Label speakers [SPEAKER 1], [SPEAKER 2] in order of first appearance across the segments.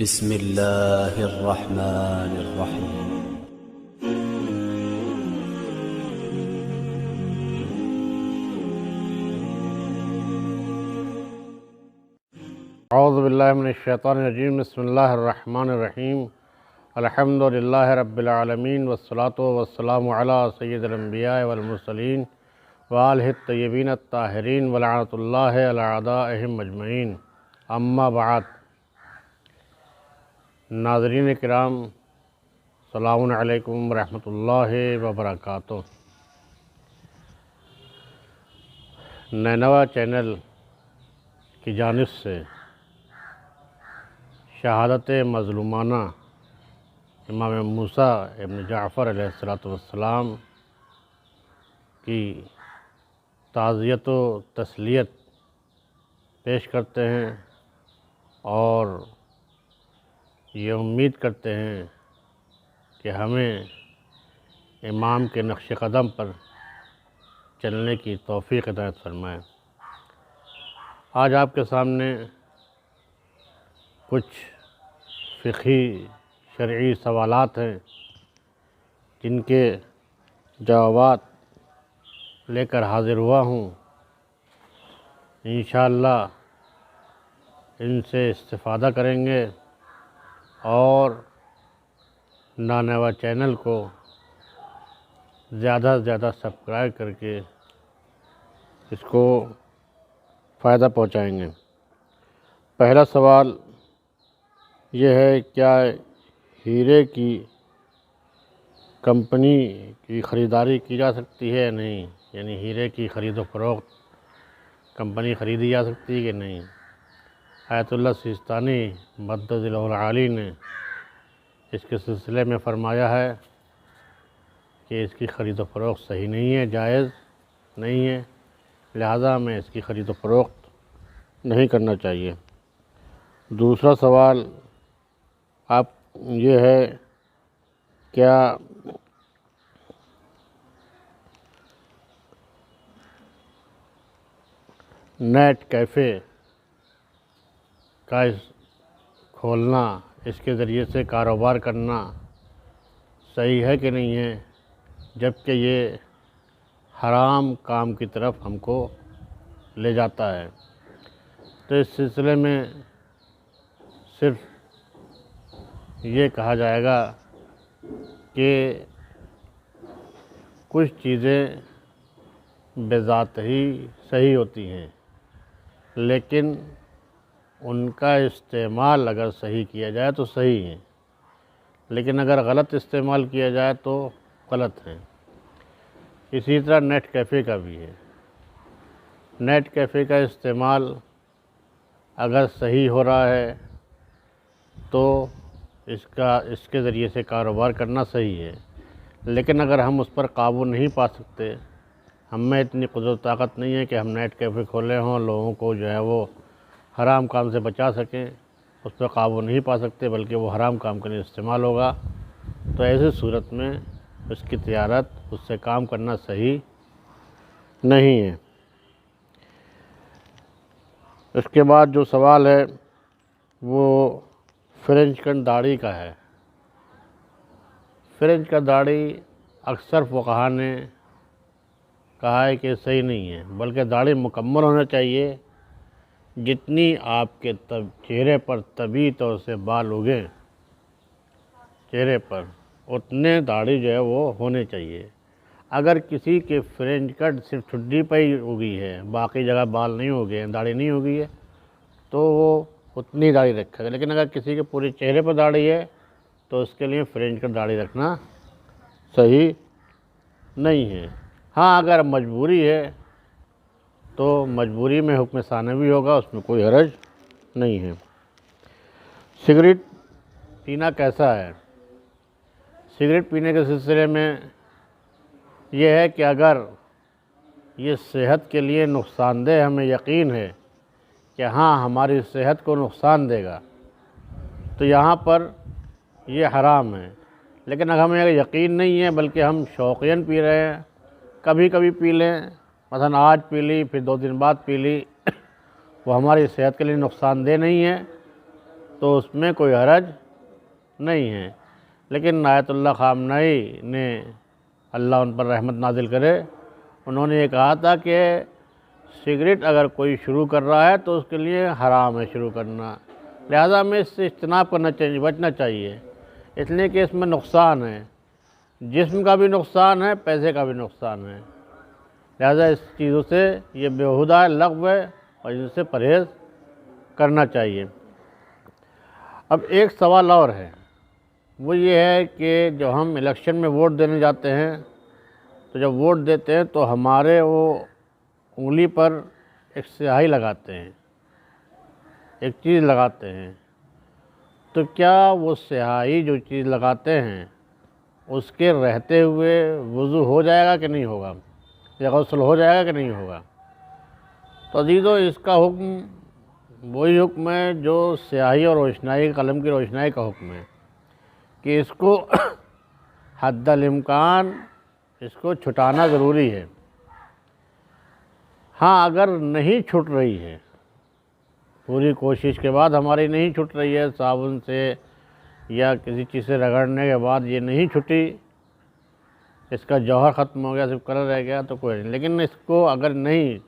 [SPEAKER 1] بسم الله الرحمن الرحيم.
[SPEAKER 2] اعوذ باللہ من الشیطان الرجیم. بسم اللہ الرحمن الرحیم. الحمد للہ رب العالمین والصلاة والسلام علی سید الانبیاء والمرسلین وآلہ الطیبین الطاہرین ولعنۃ اللہ علی اعدائہم اجمعین. اما بعد. ناظرین کرام، السلام علیکم ورحمۃ اللہ وبرکاتہ. نینوا چینل کی جانب سے شہادت مظلومانہ امام موسیٰ ابن جعفر علیہ السلام کی تعزیت و تسلیت پیش کرتے ہیں اور یہ امید کرتے ہیں کہ ہمیں امام کے نقش قدم پر چلنے کی توفیق عنایت فرمائے. آج آپ کے سامنے کچھ فقہی شرعی سوالات ہیں جن کے جوابات لے کر حاضر ہوا ہوں. انشاءاللہ ان سے استفادہ کریں گے اور نانوا چینل کو زیادہ سے زیادہ سبسکرائب کر کے اس کو فائدہ پہنچائیں گے. پہلا سوال یہ ہے، کیا ہیرے کی کمپنی کی خریداری کی جا سکتی ہے یا نہیں؟ یعنی ہیرے کی خرید و فروخت کمپنی خریدی جا سکتی ہے کہ نہیں؟ آیت اللہ سیستانی مدد ذیلہ العالی نے اس کے سلسلے میں فرمایا ہے کہ اس کی خرید و فروخت صحیح نہیں ہے، جائز نہیں ہے، لہذا ہمیں اس کی خرید و فروخت نہیں کرنا چاہیے. دوسرا سوال آپ یہ ہے، کیا نیٹ کیفے کا کھولنا، اس کے ذریعے سے کاروبار کرنا صحیح ہے کہ نہیں ہے، جبکہ یہ حرام کام کی طرف ہم کو لے جاتا ہے؟ تو اس سلسلے میں صرف یہ کہا جائے گا کہ کچھ چیزیں بذات ہی صحیح ہوتی ہیں، لیکن ان کا استعمال اگر صحیح کیا جائے تو صحیح ہے، لیکن اگر غلط استعمال کیا جائے تو غلط ہے. اسی طرح نیٹ کیفے کا بھی ہے. نیٹ کیفے کا استعمال اگر صحیح ہو رہا ہے تو اس کے ذریعے سے کاروبار کرنا صحیح ہے، لیکن اگر ہم اس پر قابو نہیں پا سکتے، ہم میں اتنی قدرت طاقت نہیں ہے کہ ہم نیٹ کیفے کھولے ہوں، لوگوں کو جو ہے وہ حرام کام سے بچا سکیں، اس پر قابو نہیں پا سکتے بلکہ وہ حرام کام کے لیے استعمال ہوگا، تو ایسی صورت میں اس کی تجارت، اس سے کام کرنا صحیح نہیں ہے. اس کے بعد جو سوال ہے وہ فرنچ کٹ داڑھی کا ہے. فرنچ کٹ داڑھی اکثر فقہا نے کہا ہے کہ صحیح نہیں ہے، بلکہ داڑھی مکمل ہونا چاہیے. جتنی آپ کے چہرے پر طبیعی طور سے بال اگیں چہرے پر، اتنے داڑھی جو ہے وہ ہونے چاہیے. اگر کسی کے فرنچ کٹ صرف ٹھڈی پہ ہی اگی ہے، باقی جگہ بال نہیں اگے ہیں، داڑھی نہیں اگی ہے، تو وہ اتنی داڑھی رکھے گا. لیکن اگر کسی کے پورے چہرے پر داڑھی ہے تو اس کے لیے فرنچ کٹ داڑھی رکھنا صحیح نہیں ہے. ہاں اگر مجبوری ہے تو مجبوری میں حکم ثانوی ہوگا، اس میں کوئی حرج نہیں ہے. سگریٹ پینا کیسا ہے؟ سگریٹ پینے کے سلسلے میں یہ ہے کہ اگر یہ صحت کے لیے نقصان دہ ہمیں یقین ہے کہ ہاں ہماری صحت کو نقصان دے گا، تو یہاں پر یہ حرام ہے. لیکن اگر ہمیں یقین نہیں ہے بلکہ ہم شوقیاً پی رہے ہیں، کبھی کبھی پی لیں، مثلا آج پی لی پھر 2 دن بعد پی لی، وہ ہماری صحت کے لیے نقصان دہ نہیں ہے، تو اس میں کوئی حرج نہیں ہے۔ لیکن آیت اللہ خامنائی نے اللہ ان پر رحمت نازل کرے، انہوں نے یہ کہا تھا کہ سگریٹ اگر کوئی شروع کر رہا ہے تو اس کے لیے حرام ہے شروع کرنا، لہٰذا ہمیں اس سے اجتناب کرنا چاہیے، بچنا چاہیے، اس لیے کہ اس میں نقصان ہے، جسم کا بھی نقصان ہے، پیسے کا بھی نقصان ہے، لہٰذا اس چیزوں سے یہ بیہودہ لغو ہے اور ان سے پرہیز کرنا چاہیے۔ اب ایک سوال اور ہے، وہ یہ ہے کہ جب ہم الیکشن میں ووٹ دینے جاتے ہیں تو جب ووٹ دیتے ہیں تو ہمارے وہ انگلی پر ایک سیاہی لگاتے ہیں، ایک چیز لگاتے ہیں، تو کیا وہ سیاہی جو چیز لگاتے ہیں اس کے رہتے ہوئے وضو ہو جائے گا کہ نہیں ہوگا، یا غسل ہو جائے گا کہ نہیں ہوگا؟ تو عزیزو، اس کا حکم وہی حکم ہے جو سیاہی اور روشنائی، قلم کی روشنائی کا حکم ہے، کہ اس کو حد الامکان اس کو چھٹانا ضروری ہے۔ ہاں اگر نہیں چھٹ رہی ہے، پوری کوشش کے بعد ہماری نہیں چھٹ رہی ہے، صابن سے یا کسی چیز سے رگڑنے کے بعد یہ نہیں چھٹی، اس کا جوہر ختم ہو گیا، صرف کلر رہ گیا تو کوئی نہیں، لیکن اس کو اگر نہیں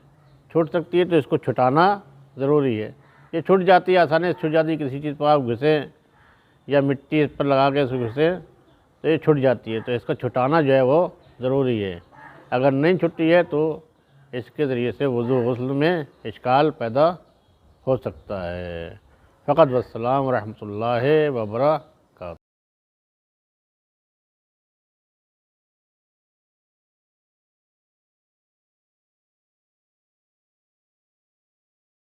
[SPEAKER 2] چھٹ سکتی ہے تو اس کو چھٹانا ضروری ہے۔ یہ چھٹ جاتی ہے، آسانی سے چھٹ جاتی ہے، کسی چیز پر آپ گھسیں یا مٹی اس پر لگا کے اس کو گھسیں تو یہ چھٹ جاتی ہے، تو اس کا چھٹانا جو ہے وہ ضروری ہے۔ اگر نہیں چھٹی ہے تو اس کے ذریعے سے وضو غسل میں اشکال پیدا ہو سکتا ہے۔ فقط والسلام ورحمۃ اللہ وبرکاتہ۔